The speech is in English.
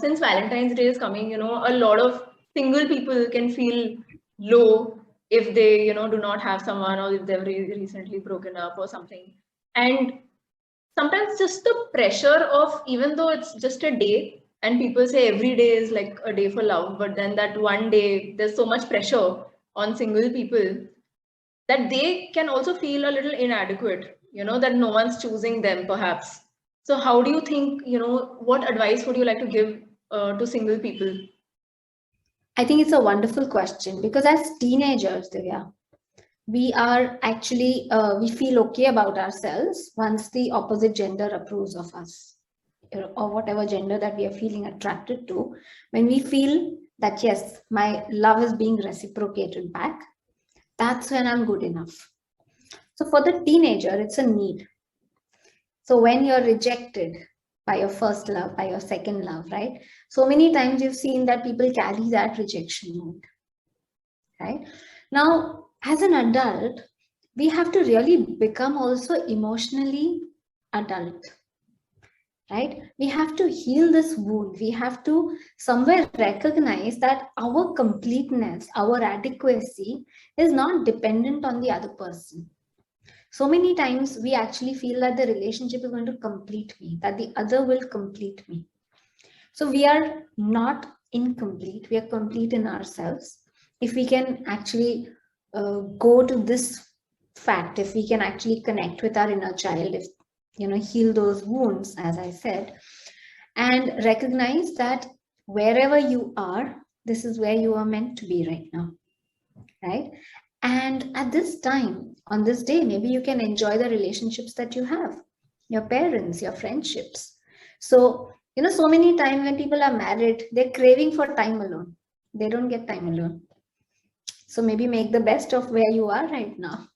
since Valentine's Day is coming, a lot of single people can feel low if they, do not have someone, or if they've recently broken up or something. And sometimes just the pressure of, even though it's just a day, and people say every day is like a day for love, but then that one day, there's so much pressure on single people that they can also feel a little inadequate, that no one's choosing them perhaps. So how do you think, what advice would you like to give to single people? I think it's a wonderful question, because as teenagers, Divya, we are actually, we feel okay about ourselves once the opposite gender approves of us, or whatever gender that we are feeling attracted to. When we feel that, yes, my love is being reciprocated back, that's when I'm good enough. So for the teenager, it's a need. So when you're rejected by your first love, by your second love, right? So many times you've seen that people carry that rejection mood, right? Now, as an adult, we have to really become also emotionally adult, right? We have to heal this wound. We have to somewhere recognize that our completeness, our adequacy is not dependent on the other person. So many times we actually feel that the relationship is going to complete me, that the other will complete me. So we are not incomplete, we are complete in ourselves. If we can actually go to this fact, if we can actually connect with our inner child, if heal those wounds, as I said, and recognize that wherever you are, this is where you are meant to be right now, right? And at this time, on this day, maybe you can enjoy the relationships that you have, your parents, your friendships. So, so many times when people are married, they're craving for time alone. They don't get time alone. So maybe make the best of where you are right now.